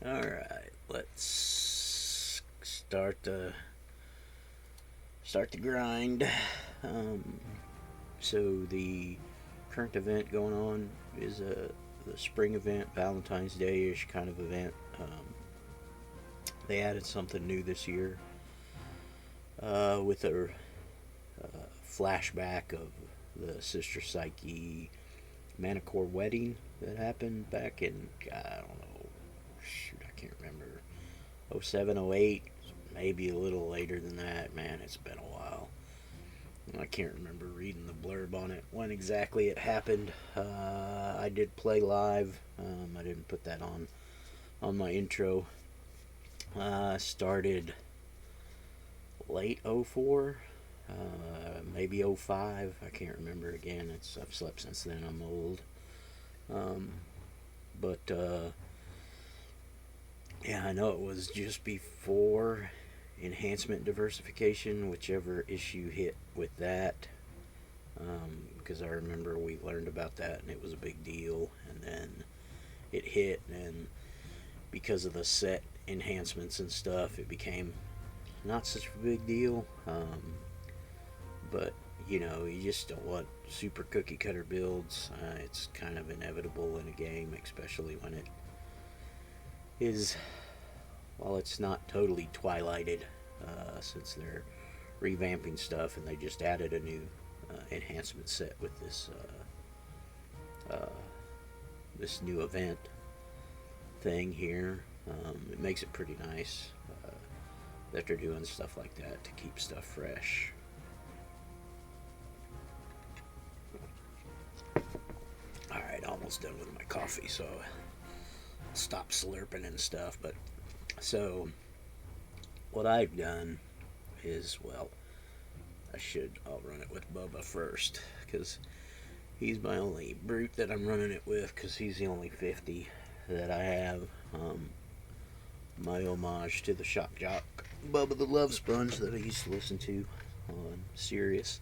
All right, let's start the grind. Um, so the current event going on is the spring event, Valentine's Day ish kind of event. They added something new this year with a flashback of the Sister Psyche Manicore wedding that happened back in, I don't know, shoot, I can't remember, '07, '08, maybe a little later than that. Man, it's been a while. I can't remember reading the blurb on it when exactly it happened. I did play live. I didn't put that on my intro. Started late '04, maybe '05. I can't remember again. I've slept since then. I'm old. Um, but yeah, I know it was just before enhancement diversification, whichever issue hit with that. Because I remember we learned about that and it was a big deal, and then it hit, and because of the set enhancements and stuff, it became not such a big deal. But you just don't want super cookie cutter builds. It's kind of inevitable in a game, especially when it is, well, it's not totally twilighted, since they're revamping stuff and they just added a new enhancement set with this new event thing here. It makes it pretty nice that they're doing stuff like that to keep stuff fresh. All right, almost done with my coffee, so I'll stop slurping and stuff. But so what I've done is, well, I'll run it with Bubba first, because he's my only brute that I'm running it with, because he's the only 50 that I have. My homage to the shock jock Bubba the Love Sponge that I used to listen to on Sirius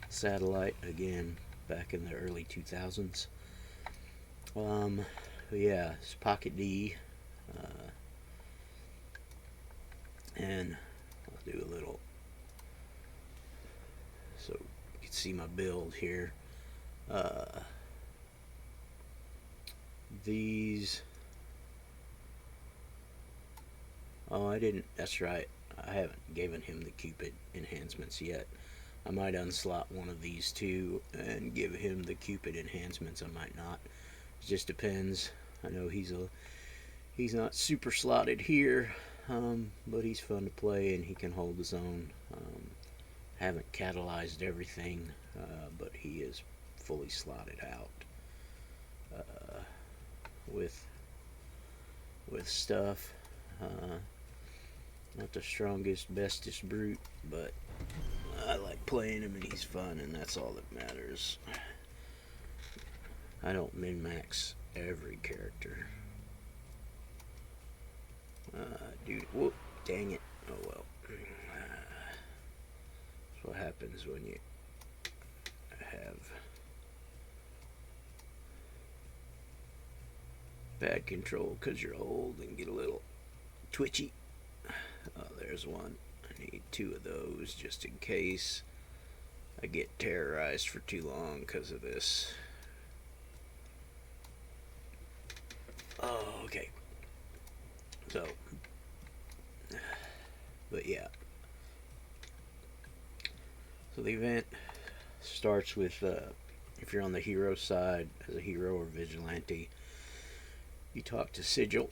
Satellite, again back in the early 2000s. Yeah, it's Pocket D, uh, and I'll do a little so you can see my build here. Uh, these. Oh, I didn't. That's right. I haven't given him the Cupid enhancements yet. I might unslot one of these two and give him the Cupid enhancements. I might not. It just depends. I know he's not super slotted here, but he's fun to play and he can hold his own. Haven't catalyzed everything, but he is fully slotted out uh, with stuff. Uh, Not the strongest, bestest brute, but I like playing him and he's fun, and that's all that matters. I don't min max every character. Dude, whoop, dang it. Oh well. That's what happens when you have bad control because you're old and get a little twitchy. Oh, there's one. I need two of those just in case I get terrorized for too long because of this. Oh, okay. So, but yeah. So the event starts with, if you're on the hero side as a hero or vigilante, you talk to Sigil.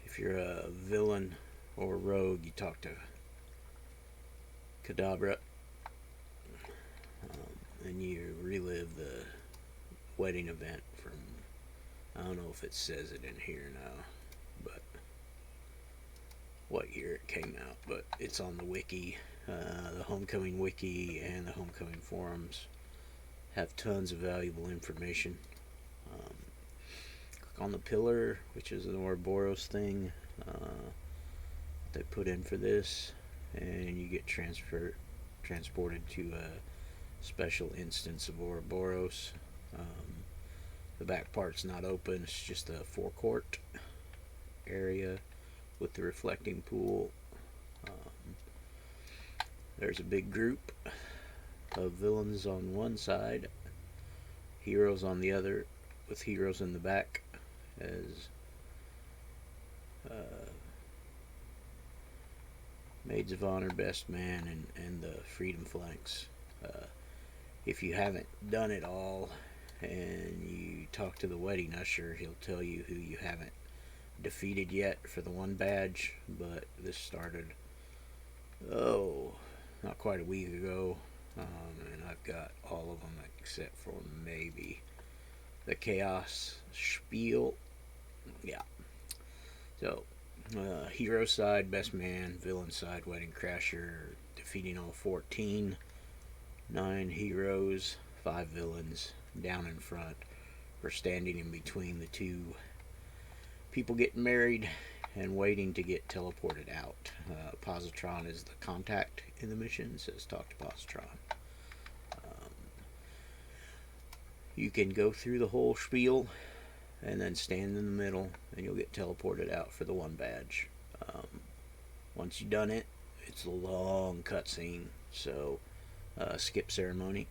If you're a villain or rogue, you talk to Kadabra, and you relive the wedding event from, I don't know if it says it in here now, but what year it came out, but it's on the wiki. The Homecoming wiki and the Homecoming forums have tons of valuable information. Click on the pillar, which is an Ouroboros thing they put in for this, and you get transported to a special instance of Ouroboros. The back part's not open, it's just a forecourt area with the reflecting pool. There's a big group of villains on one side, heroes on the other, with heroes in the back as maids of honor, best man, and the freedom flanks. If you haven't done it all and you talk to the wedding usher, he'll tell you who you haven't defeated yet for the one badge, but this started, not quite a week ago, and I've got all of them except for maybe the Chaos Spiel. Yeah. So, hero side, best man, villain side, wedding crasher, defeating all 14. 9 heroes, 5 villains, down in front. We're standing in between the two people getting married and waiting to get teleported out. Positron is the contact in the mission. It says talk to Positron. You can go through the whole spiel and then stand in the middle and you'll get teleported out for the one badge. Once you've done it, it's a long cutscene, so skip ceremony.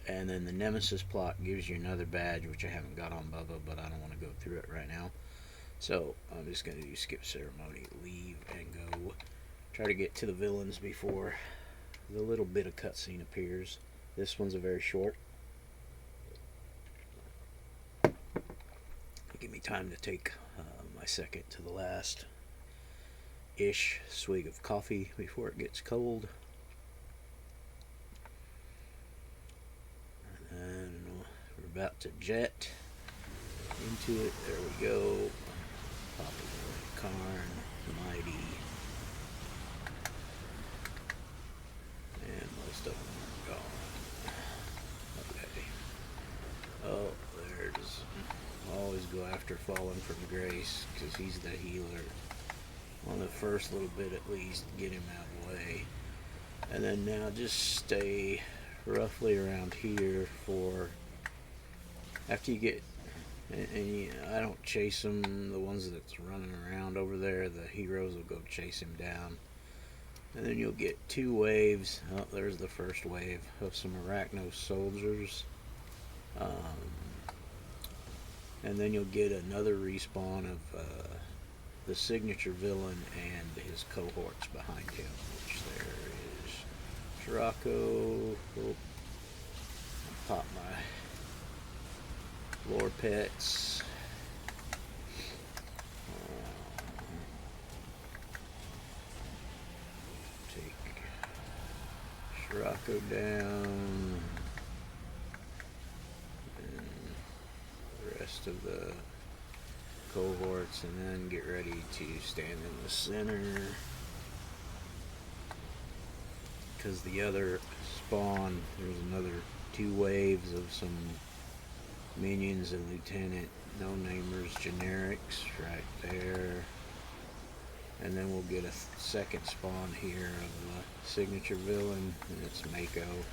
And then the Nemesis plot gives you another badge, which I haven't got on Bubba, but I don't want to go through it right now. So I'm just going to do skip ceremony, leave, and go. Try to get to the villains before the little bit of cutscene appears. This one's a very short. Give me time to take my second to the last swig of coffee before it gets cold. And we're about to jet into it. There we go. Popping Karn, Mighty, and most of them are gone. Okay. Oh, there's. Always go after Fallen from Grace because he's the healer. On the first little bit at least, get him out of the way. And then now just stay roughly around here for after you get, I don't chase them, the ones that's running around over there, the heroes will go chase him down. And then you'll get 2 waves. Oh, there's the first wave of some Arachno soldiers. And then you'll get another respawn of the signature villain and his cohorts behind him, which there is Shirako. Oh, pop my lore pets. Take Shirako down. Of the cohorts, and then get ready to stand in the center because the other spawn, there's another 2 waves of some minions and lieutenant no-namers generics right there, and then we'll get a second spawn here of the signature villain, and it's Mako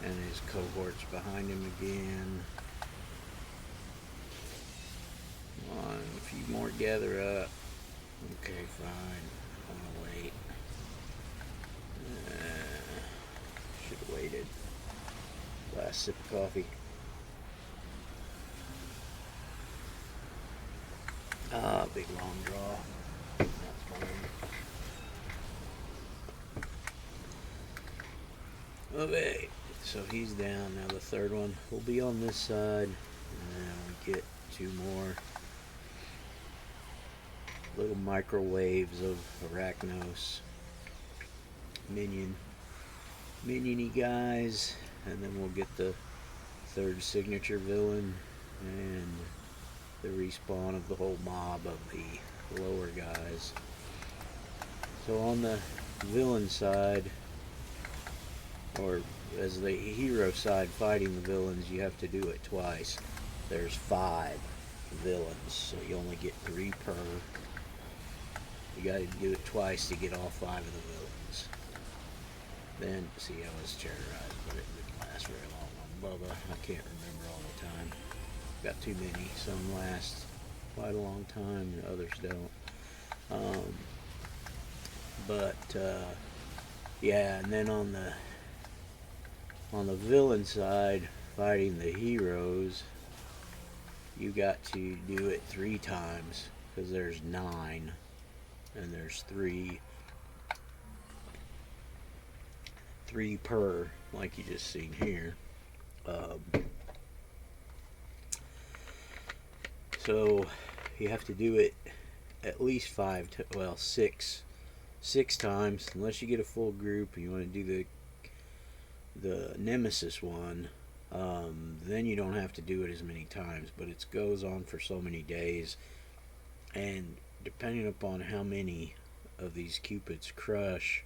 and his cohorts behind him again. On, a few more gather up. Okay, fine. I'm gonna wait. Should have waited. Last sip of coffee. Big long draw. That's fine. Okay, so he's down. Now the third one will be on this side. And then we get 2 more little microwaves of Arachnos minion-y guys, and then we'll get the 3rd signature villain and the respawn of the whole mob of the lower guys. So on the villain side, or as the hero side fighting the villains, you have to do it twice. There's 5 villains, so you only get 3 per. You gotta do it twice to get all 5 of the villains. Then, see, I was terrorized, but it didn't last very long on Bubba. I can't remember all the time. got too many. Some last quite a long time, and others don't. Um, but yeah, and then on the villain side, fighting the heroes, you got to do it 3 times because there's 9, and there's three per, like you just seen here. Um, so you have to do it at least six times, unless you get a full group and you want to do the nemesis one. Then you don't have to do it as many times, but it goes on for so many days, and depending upon how many of these Cupid's Crush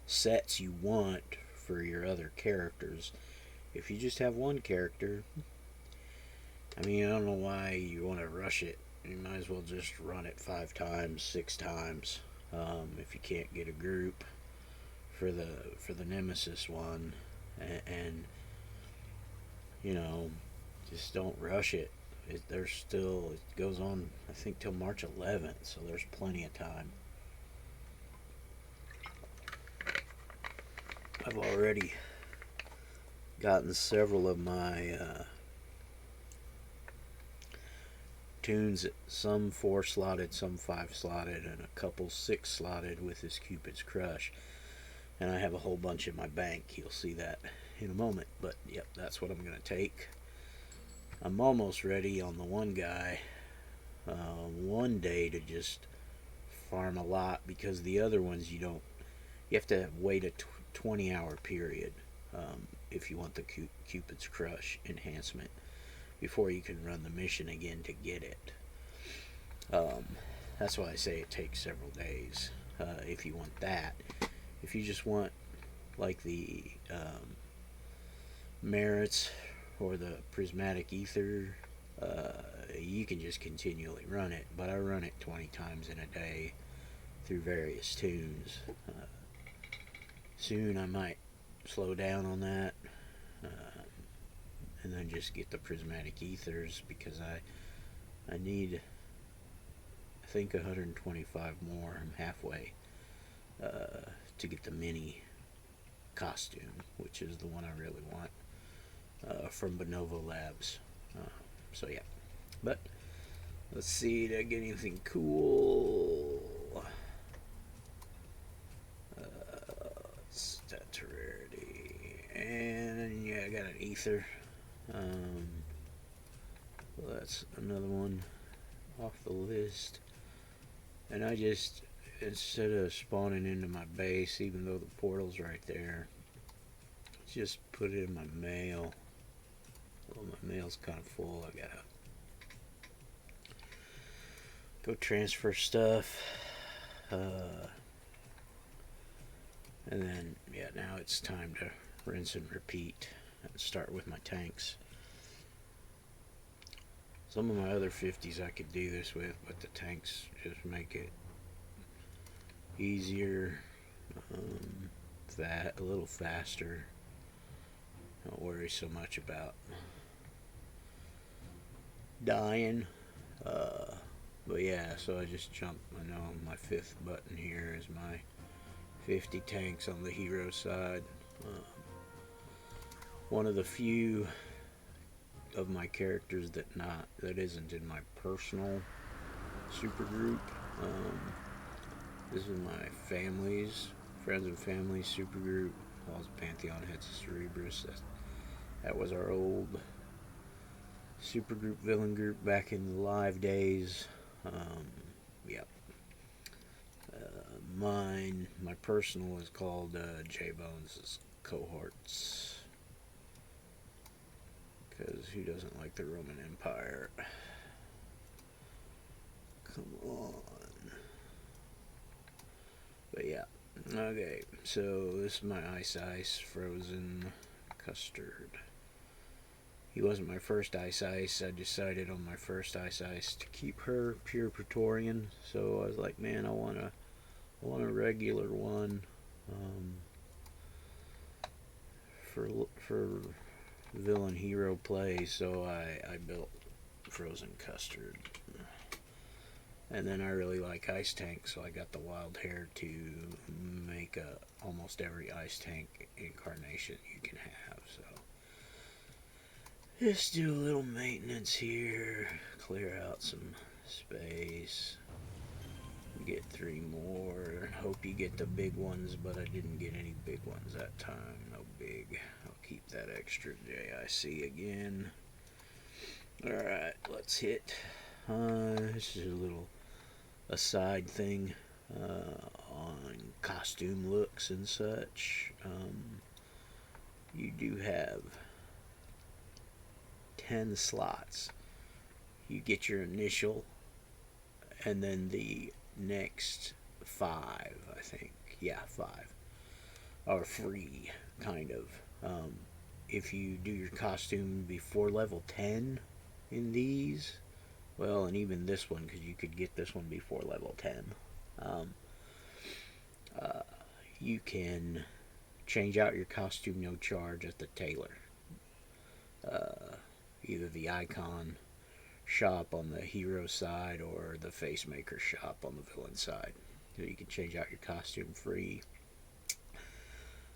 sets you want for your other characters. If you just have one character, I mean, I don't know why you want to rush it. You might as well just run it 5 times, 6 times. If you can't get a group for the Nemesis one, and you know, just don't rush it. It goes on, I think, till March 11th, so there's plenty of time. I've already gotten several of my tunes, some 4 slotted, some 5 slotted, and a couple 6 slotted with this Cupid's Crush. And I have a whole bunch in my bank. You'll see that in a moment. But yep, that's what I'm going to take. I'm almost ready on the one guy. One day to just farm a lot, because the other ones you have to wait a 20-hour period if you want the Cupid's Crush enhancement before you can run the mission again to get it. That's why I say it takes several days if you want that. If you just want like the merits or the prismatic ether, you can just continually run it, but I run it 20 times in a day through various tunes. Soon I might slow down on that and then just get the prismatic ethers, because I need, I think, 125 more. I'm halfway to get the mini costume, which is the one I really want from Bonovo Labs. So yeah, but let's see, did I get anything cool? Stats rarity, and yeah, I got an ether. Well, that's another one off the list. And I just, instead of spawning into my base, even though the portal's right there, just put it in my mail. Well, my mail's kind of full. I gotta go transfer stuff. And then, yeah, now it's time to rinse and repeat and start with my tanks. Some of my other 50s I could do this with, but the tanks just make it easier, a little faster. Don't worry so much about dying. But yeah, so I just jumped. I know my 5th button here is my 50 tanks on the hero side. One of the few of my characters that isn't in my personal super group. This is my friends and family super group. Calls Pantheon Heads of Cerebrus. That was our old super group, villain group back in the live days. Yep. My personal is called J Bones' Cohorts. Because who doesn't like the Roman Empire? Come on. But yeah. Okay, so this is my Ice Frozen Custard. He wasn't my first Ice. I decided on my first Ice to keep her pure Praetorian. So I was like, man, I want a regular one for villain hero play. So I built frozen custard. And then I really like ice tank, so I got the wild hair to make almost every ice tank incarnation you can have. So just do a little maintenance here, clear out some space, get 3 more, hope you get the big ones, but I didn't get any big ones that time. No big. I'll keep that extra JIC again. Alright, let's hit. This is a little aside thing on costume looks and such. You do have 10 slots. You get your initial, and then the next 5, I think. Yeah, 5 are free, kind of. If you do your costume before level 10 in these, well, and even this one, because you could get this one before level 10. You can change out your costume no charge at the tailor. Either the icon shop on the hero side or the face maker shop on the villain side. So you can change out your costume free.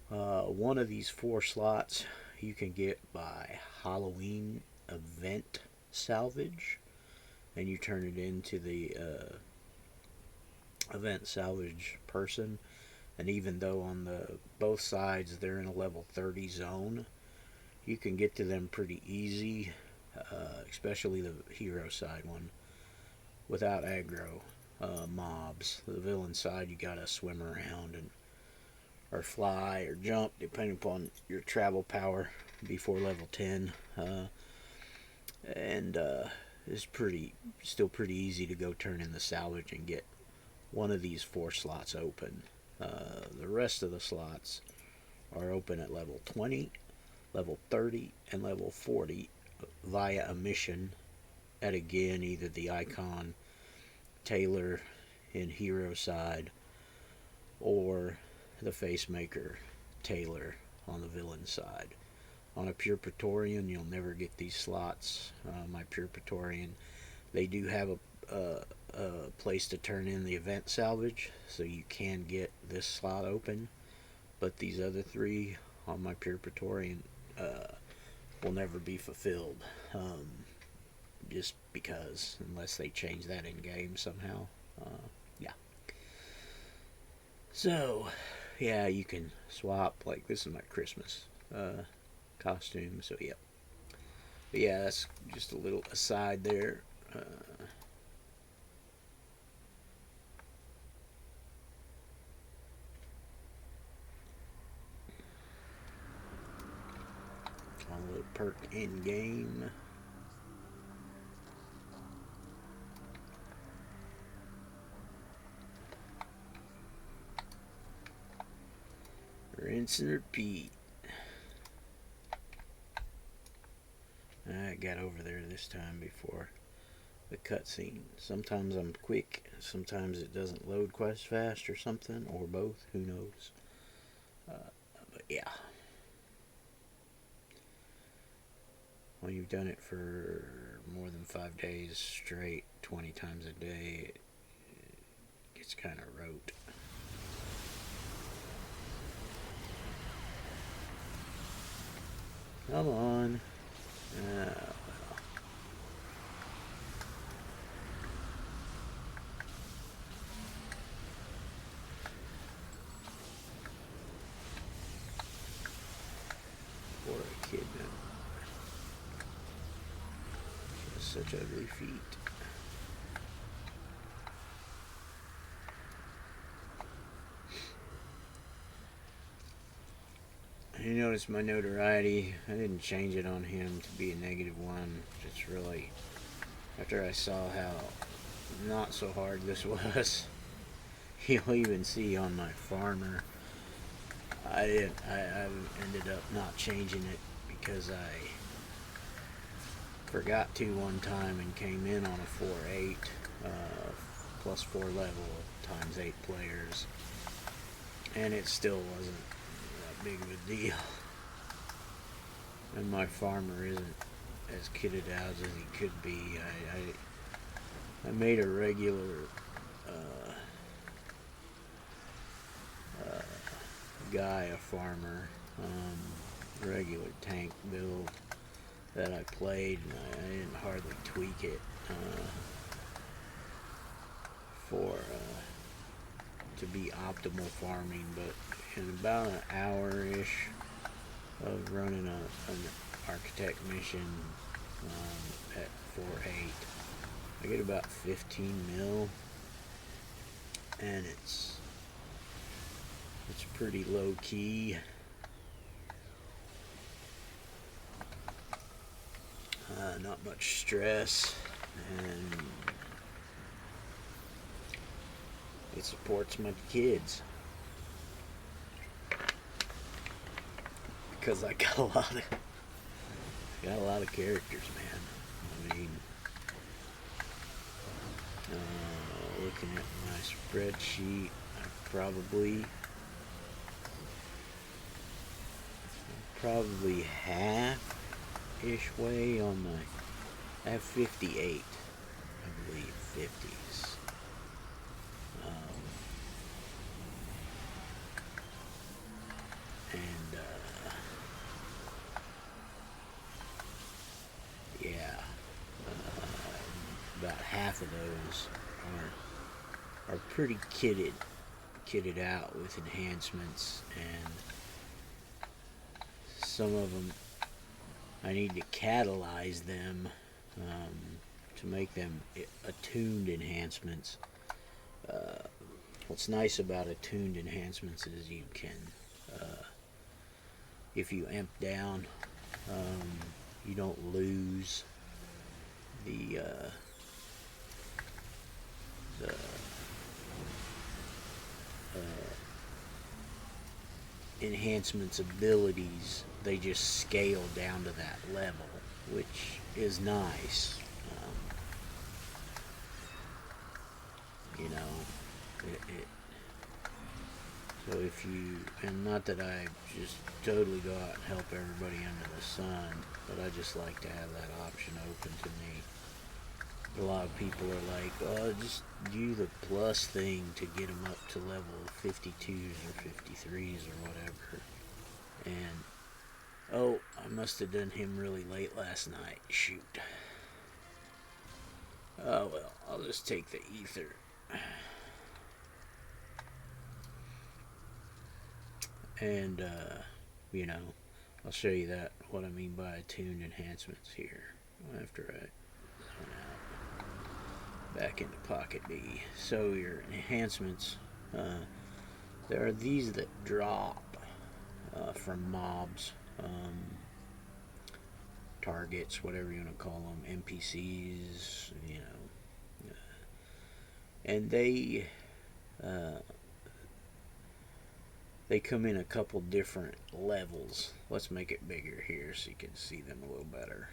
One of these 4 slots you can get by Halloween event salvage, and you turn it into the event salvage person. And even though on both sides they're in a level 30 zone, you can get to them pretty easy, especially the hero side one, without aggro mobs. The villain side, you gotta swim around and or fly or jump depending upon your travel power before level 10. And it's still pretty easy to go turn in the salvage and get one of these 4 slots open. The rest of the slots are open at level 20, level 30, and level 40 via a mission at, again, either the icon, tailor in hero side, or the face maker, tailor on the villain side. On a pure Praetorian, you'll never get these slots. My pure Praetorian, they do have a place to turn in the event salvage, so you can get this slot open, but these other 3 on my pure Praetorian will never be fulfilled, just because, unless they change that in game somehow. Yeah, so yeah, you can swap. Like, this is my Christmas costume, so yeah. But yeah, that's just a little aside there. On a little perk in game. Rinse and repeat. I got over there this time before the cutscene. Sometimes I'm quick, sometimes it doesn't load quite as fast or something, or both, who knows. But yeah. When you've done it for more than 5 days straight, 20 times a day, it gets kind of rote. Come on. Well. Poor kid. Such ugly feet. You notice my notoriety, I didn't change it on him to be a -1. Just really, after I saw how not so hard this was, you'll even see on my farmer, I ended up not changing it because I forgot to one time and came in on a 4/8 +4 level times 8 players, and it still wasn't that big of a deal. And my farmer isn't as kitted out as he could be. I made a regular uh, guy a farmer, regular tank build that I played, and I didn't hardly tweak it for to be optimal farming. But in about an hour-ish of running an architect mission at 4.8, I get about 15 mil, and it's pretty low key. Not much stress, and it supports my kids because I got a lot of characters, man. I mean, looking at my spreadsheet, I probably half-ish way on my. I have 58, I believe, 50s. And yeah, about half of those are pretty kitted out with enhancements, and some of them I need to catalyze them to make them attuned enhancements. What's nice about attuned enhancements is you can, if you amp down, you don't lose the enhancements abilities. They just scale down to that level, which is nice. You know, so if you, and not that I just totally go out and help everybody under the sun, but I just like to have that option open to me. A lot of people are like, oh, just do the plus thing to get them up to level 52s or 53s or whatever. And, oh, I must have done him really late last night. Shoot. Oh, well, I'll just take the ether. And, you know, I'll show you that, what I mean by attuned enhancements here after I run out back into Pocket D. So your enhancements, there are these that drop from mobs, targets, whatever you want to call them, NPCs, you know, and they come in a couple different levels. Let's make it bigger here so you can see them a little better.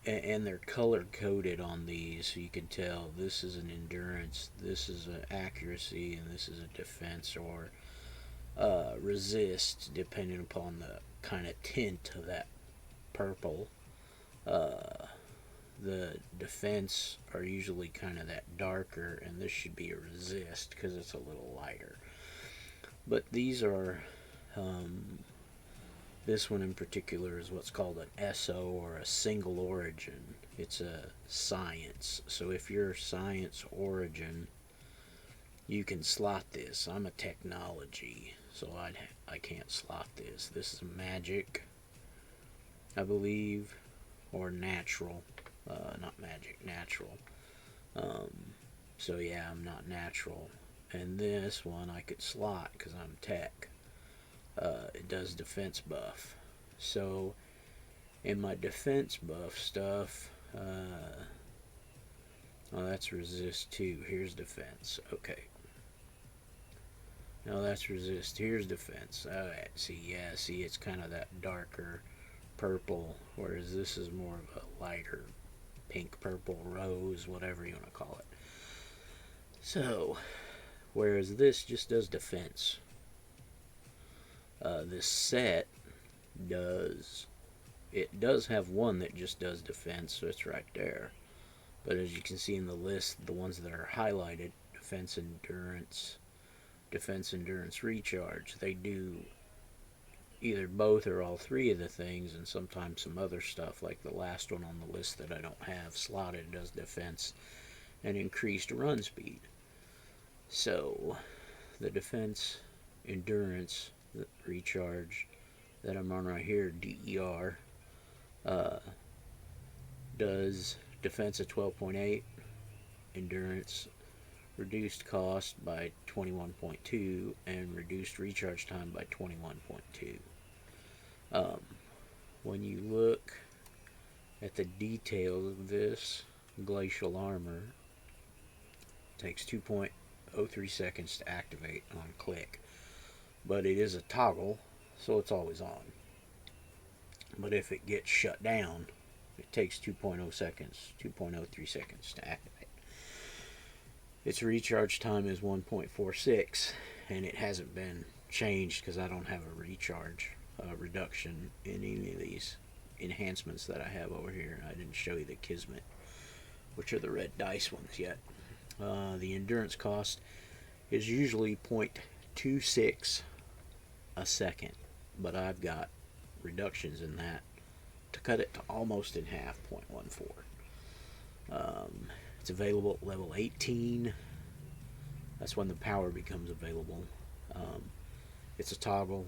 And they're color coded on these, so you can tell this is an endurance, this is an accuracy, and this is a defense or resist, depending upon the kind of tint of that purple. The defense are usually kind of that darker, and this should be a resist because it's a little lighter. But these are, this one in particular is what's called an SO, or a single origin. It's a science. So if you're science origin, you can slot this. I'm a technology, so I can't slot this. This is magic, I believe, or natural. Not magic, natural. So yeah, I'm not natural. And this one I could slot because I'm tech. It does defense buff. So in my defense buff stuff, oh, that's resist too. Here's defense. Okay. No, that's resist. Here's defense. Alright, see, it's kind of that darker purple, whereas this is more of a lighter pink, purple, rose, whatever you want to call it. So, whereas this just does defense. This set does, it does have one that just does defense, so it's right there. But as you can see in the list, the ones that are highlighted, defense, endurance, recharge, they do either both or all three of the things, and sometimes some other stuff, like the last one on the list that I don't have slotted does defense and increased run speed. So the defense, endurance, the recharge that I'm on right here, DER, does defense at 12.8, endurance reduced cost by 21.2, and reduced recharge time by 21.2. When you look at the details of this glacial armor, it takes 2.03 seconds to activate on click, but it is a toggle, so it's always on. But if it gets shut down, it takes 2.03 seconds to activate. Its recharge time is 1.46, and it hasn't been changed because I don't have a recharge reduction in any of these enhancements that I have over here. I didn't show you the Kismet, which are the red dice ones yet. The endurance cost is usually 0.26 a second, but I've got reductions in that to cut it to almost in half, 0.14. It's available at level 18. That's when the power becomes available. It's a toggle.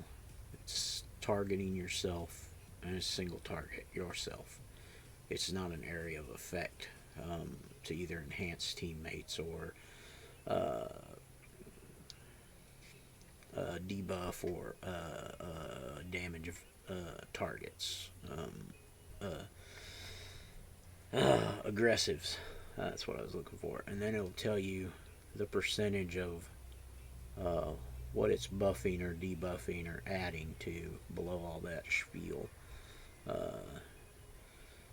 It's targeting yourself, and a single target, yourself. It's not an area of effect to either enhance teammates or debuff or damage of targets. Aggressives. That's what I was looking for. And then it'll tell you the percentage of what it's buffing or debuffing or adding to below all that spiel.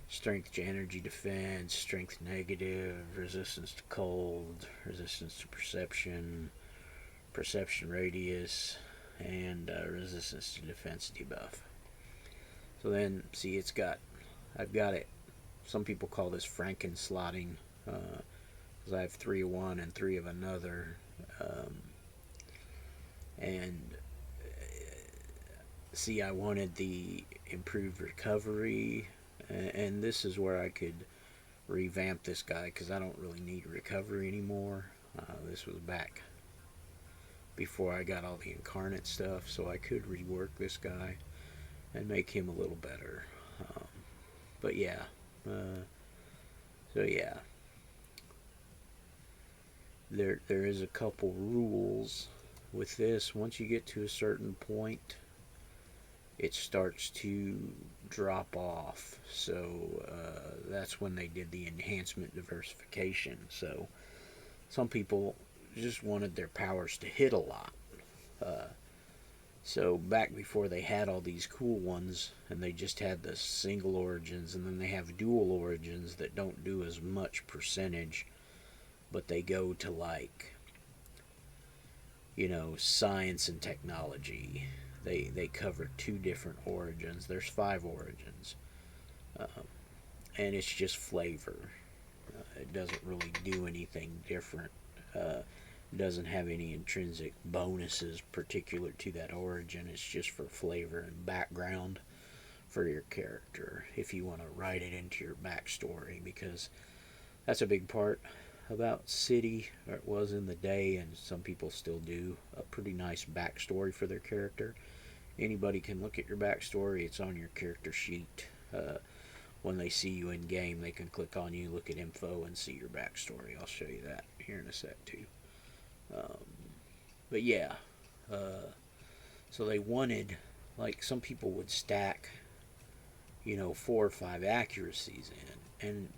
Strength to energy defense, strength negative, resistance to cold, resistance to perception, perception radius, and resistance to defense debuff. So then, see, I've got it. Some people call this Franken slotting, because I have 3 of one and 3 of another. And see, I wanted the improved recovery, and this is where I could revamp this guy, because I don't really need recovery anymore. This was back before I got all the incarnate stuff, so I could rework this guy and make him a little better. But yeah, so yeah, there is a couple rules with this. Once you get to a certain point, it starts to drop off. So that's when they did the enhancement diversification. So some people just wanted their powers to hit a lot. So back before they had all these cool ones, and they just had the single origins, and then they have dual origins that don't do as much percentage, but they go to, like, science and technology. They cover 2 different origins. There's 5 origins. And it's just flavor. It doesn't really do anything different. Doesn't have any intrinsic bonuses particular to that origin. It's just for flavor and background for your character, if you want to write it into your backstory, because that's a big part about City, or it was in the day, and some people still do, a pretty nice backstory for their character. Anybody can look at your backstory. It's on your character sheet. When they see you in game, they can click on you, look at info, and see your backstory. I'll show you that here in a sec too. But yeah, so they wanted, like, some people would stack, 4 or 5 accuracies in, and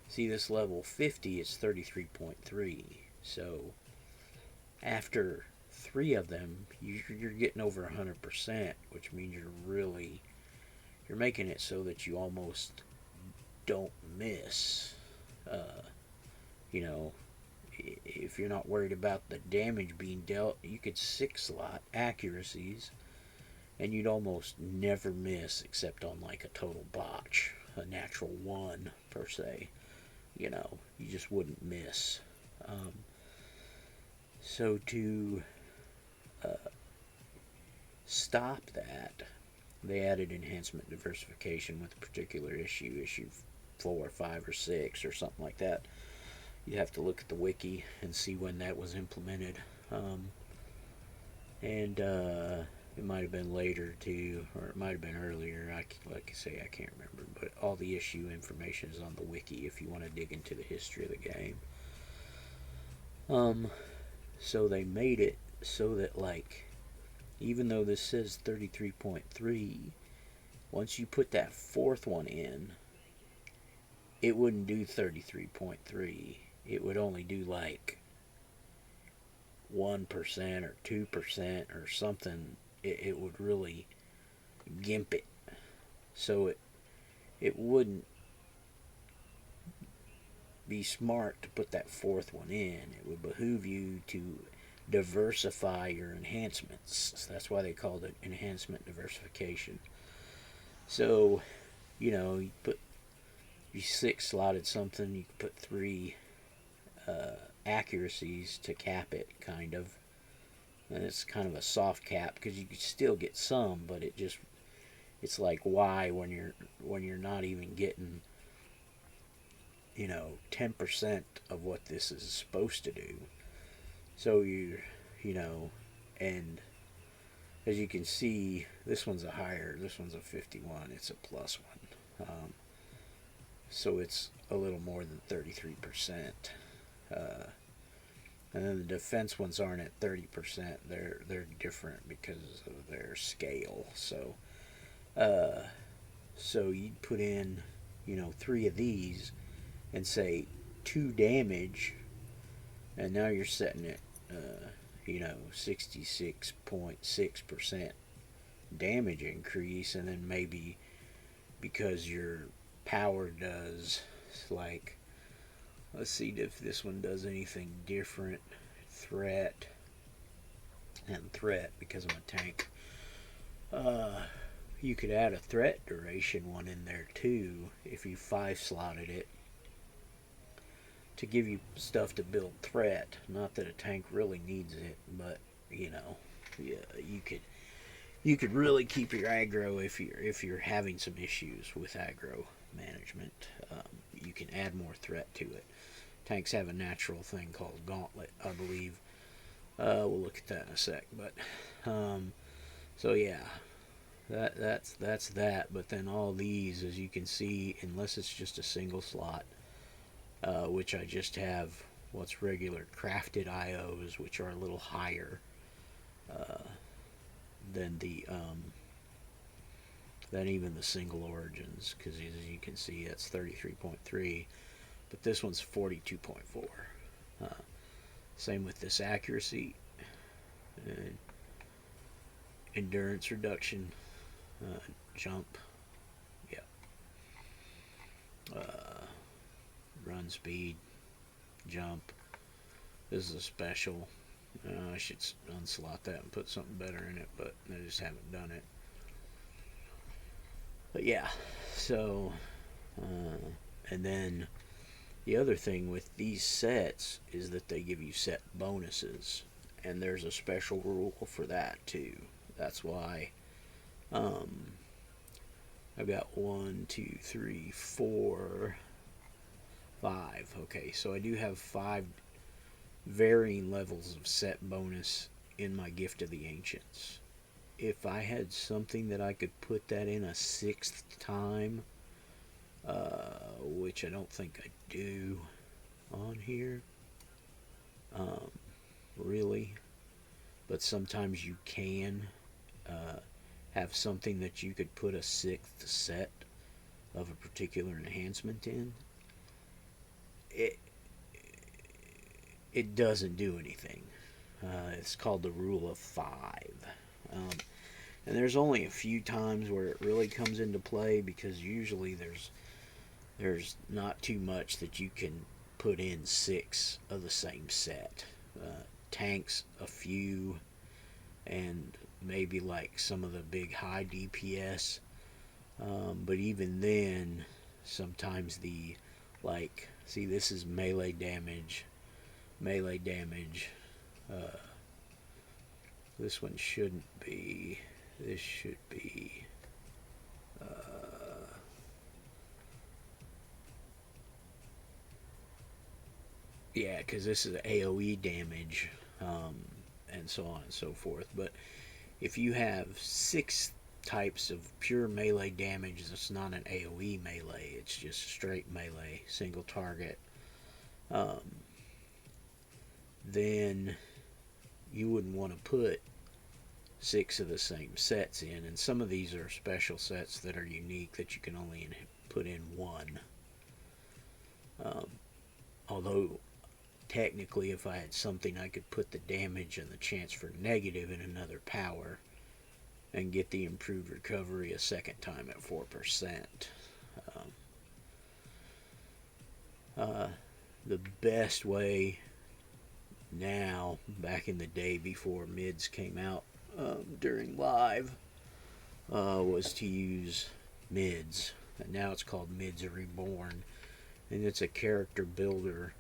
see, this level 50 is 33.3. So after 3 of them, you're getting over 100%, which means you're making it so that you almost don't miss. If you're not worried about the damage being dealt, you could 6 slot accuracies and you'd almost never miss except on like a total botch, a natural one per se. You just wouldn't miss. Um, so to stop that, they added enhancement diversification with a particular issue 4, 5, or 6, or something like that. You have to look at the wiki and see when that was implemented. And it might have been later too, or it might have been earlier. Like I say, I can't remember. But all the issue information is on the wiki if you want to dig into the history of the game. So they made it so that, like, even though this says 33.3, once you put that fourth one in, it wouldn't do 33.3. It would only do like 1% or 2% or something. It would really gimp it. So it wouldn't be smart to put that fourth one in. It would behoove you to diversify your enhancements. That's why they called it enhancement diversification. So, you 6 slotted something, you could put 3 accuracies to cap it, kind of. And it's kind of a soft cap because you can still get some, but it's like why when you're not even getting 10% of what this is supposed to do. So and as you can see, this one's this one's a 51. It's a plus one. So it's a little more than 33%. And then the defense ones aren't at 30%. They're different because of their scale. So you'd put in 3 of these and say 2 damage, and now you're setting it 66.6% damage increase, and then maybe because your power does, like, let's see if this one does anything different. Threat because I'm a tank. You could add a threat duration one in there too if you 5 slotted it to give you stuff to build threat. Not that a tank really needs it, but yeah, you could really keep your aggro if you're having some issues with aggro management. You can add more threat to it. Tanks have a natural thing called Gauntlet, I believe. We'll look at that in a sec. But so yeah, that's that. But then all these, as you can see, unless it's just a single slot, which I just have what's regular crafted IOs, which are a little higher than than even the single origins, because as you can see, that's 33.3, but this one's 42.4. Same with this accuracy, endurance reduction, jump, yeah, run speed, jump. This is a special. I should unslot that and put something better in it, but I just haven't done it. But yeah, so and then the other thing with these sets is that they give you set bonuses, and there's a special rule for that too. That's why I've got 1, 2, 3, 4, 5. Okay, so I do have 5 varying levels of set bonus in my Gift of the Ancients. If I had something that I could put that in a 6th time, which I don't think I do on here, really, but sometimes you can have something that you could put a 6th set of a particular enhancement in. It doesn't do anything. It's called the rule of 5. And there's only a few times where it really comes into play, because usually there's not too much that you can put in 6 of the same set. Tanks, a few, and maybe like some of the big high DPS. But even then, sometimes the, like, see, this is melee damage. Melee damage. Uh, this one shouldn't be. This should be. Yeah, because this is AoE damage, and so on and so forth. But if you have 6 types of pure melee damage, it's not an AoE melee, it's just straight melee, single target, um, then you wouldn't want to put 6 of the same sets in. And some of these are special sets that are unique that you can only put in one. Um, although technically, if I had something, I could put the damage and the chance for negative in another power and get the improved recovery a second time at 4%. Um, the best way now, back in the day before mids came out during live, was to use mids. And now it's called Mids Reborn. And it's a character builder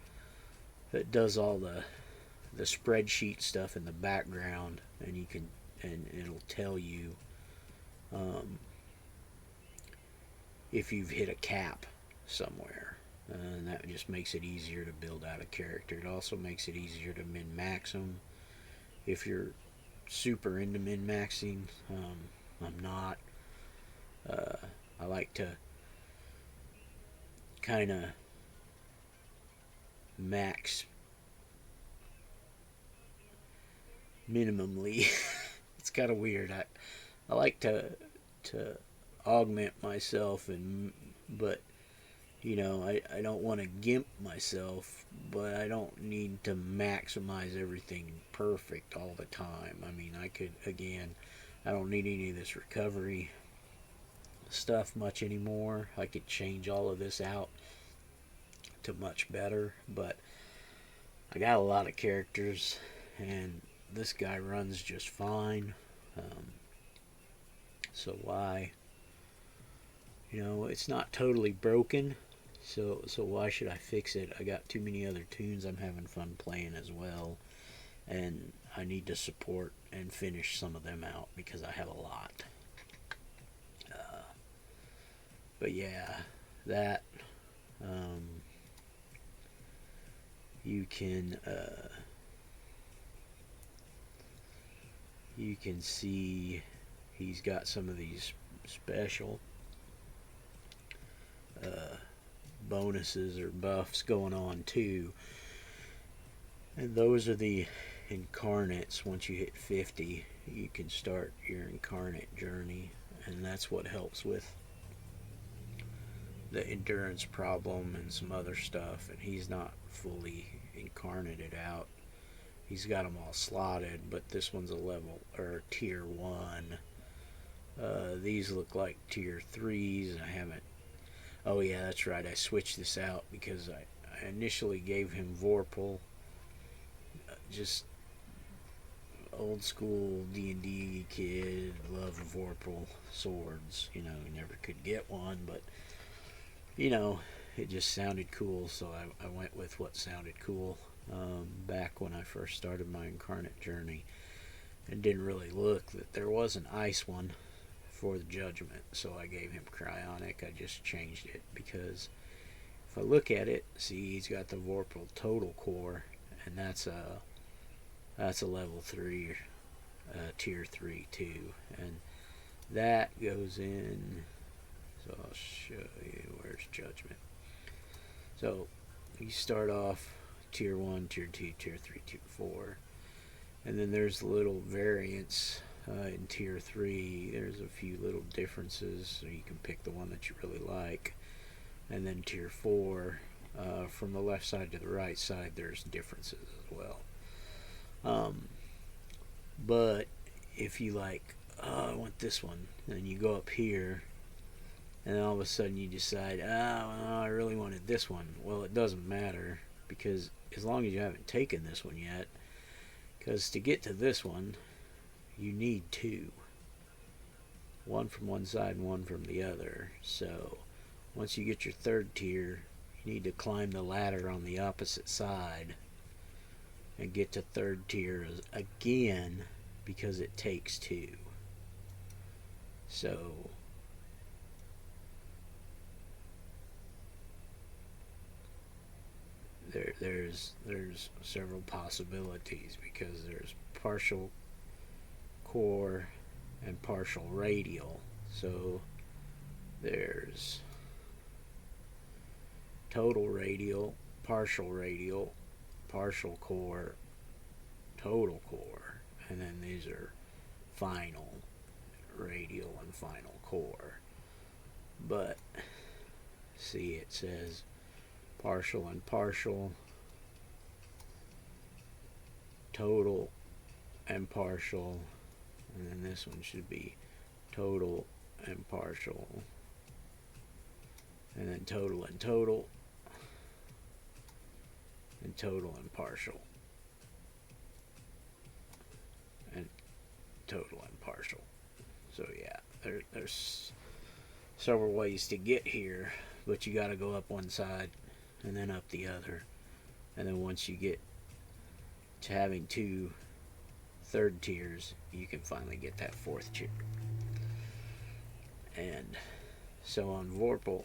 that does all the spreadsheet stuff in the background, and you can, and it'll tell you if you've hit a cap somewhere, and that just makes it easier to build out a character. It also makes it easier to min max them if you're super into min maxing. I'm not. I like to kind of max minimally. It's kind of weird. I like to augment myself, but I don't want to gimp myself, but I don't need to maximize everything perfect all the time. I mean, I don't need any of this recovery stuff much anymore. I could change all of this out to much better, but I got a lot of characters, and this guy runs just fine. So why? It's not totally broken, so why should I fix it? I got too many other tunes I'm having fun playing as well, and I need to support and finish some of them out because I have a lot. But yeah, that you can see he's got some of these special bonuses or buffs going on too, and those are the incarnates. Once you hit 50, you can start your incarnate journey, and that's what helps with the endurance problem and some other stuff. And he's not fully incarnated out. He's got them all slotted, but this one's a level or tier 1. These look like tier 3s. I haven't. Oh yeah, that's right. I switched this out because I initially gave him Vorpal. Just old school D&D kid, love Vorpal swords. He never could get one, but it just sounded cool, so I went with what sounded cool back when I first started my incarnate journey, and didn't really look that there was an ice one for the judgment, so I gave him cryonic. I just changed it because if I look at it, see, he's got the Vorpal total core, and that's a level 3 tier 3 too, and that goes in. So I'll show you where's judgment. So you start off tier 1, tier 2, tier 3, tier 4, and then there's little variants in tier 3. There's a few little differences, so you can pick the one that you really like. And then tier 4, from the left side to the right side, there's differences as well. But if you like, I want this one, then you go up here, and then all of a sudden you decide, I really wanted this one. Well, it doesn't matter, because as long as you haven't taken this one yet, because to get to this one, you need two. One from one side and one from the other. So once you get your third tier, you need to climb the ladder on the opposite side and get to third tier again, because it takes two. So there's several possibilities, because there's partial core and partial radial. So there's total radial, partial core, total core, and then these are final radial and final core. But see, it says partial and partial, total and partial, and then this one should be total and partial, and then total and total, and total and partial, and total and partial. So yeah, there's several ways to get here, but you got to go up one side and then up the other, and then once you get to having two third tiers, you can finally get that fourth tier. And so on Vorpal,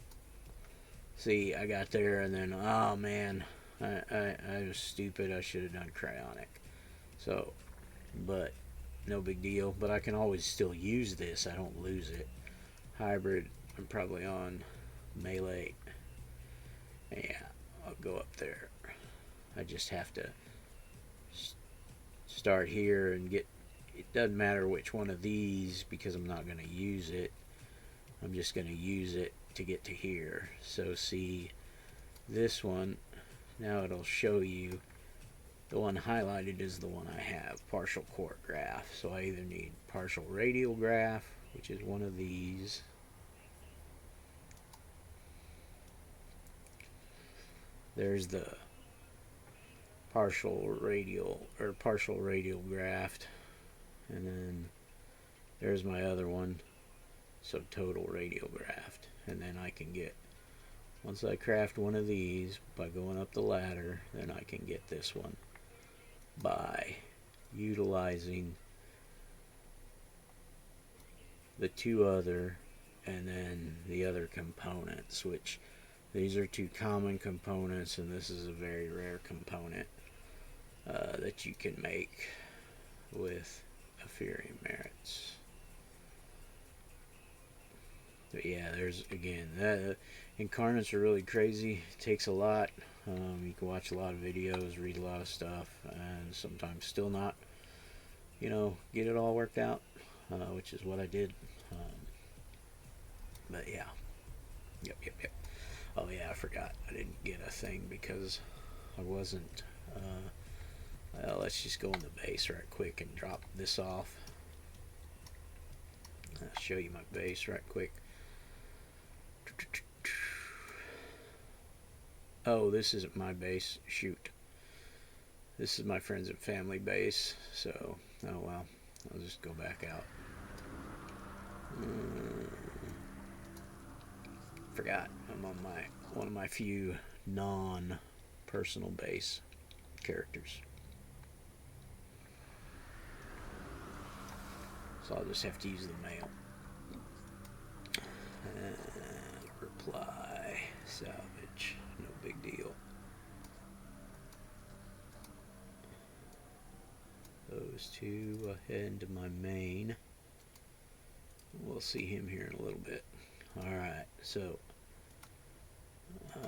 see, I got there and then, oh man, I was stupid. I should have done cryonic. So, but no big deal. But I can always still use this. I don't lose it. Hybrid, I'm probably on melee. Yeah, I'll go up there. I just have to start here and get, it doesn't matter which one of these, because I'm not going to use it. I'm just going to use it to get to here. So see, this one, now it'll show you the one highlighted is the one I have, partial core graph. So I either need partial radial graph, which is one of these. There's the partial radial graft, and then there's my other one, so total radial graft. And then I can get, once I craft one of these by going up the ladder, then I can get this one by utilizing the two other and then the other components, which these are two common components, and this is a very rare component that you can make with Ethereum merits. But yeah, there's, again, incarnates are really crazy. It takes a lot. You can watch a lot of videos, read a lot of stuff, and sometimes still not, get it all worked out, which is what I did. But yeah. Yep. Oh yeah, I forgot. I didn't get a thing because I wasn't. Well, let's just go in the base right quick and drop this off. I'll show you my base right quick. Oh, this isn't my base. Shoot. This is my friends and family base. So, oh well. I'll just go back out. Forgot. I'm on one of my few non-personal base characters. So I'll just have to use the mail. Reply, salvage, no big deal. Those two, head into my main. We'll see him here in a little bit. Alright, so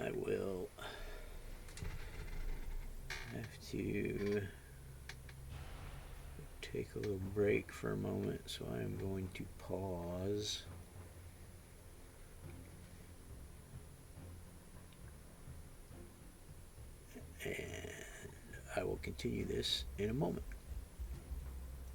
I will have to take a little break for a moment, so I am going to pause. And I will continue this in a moment.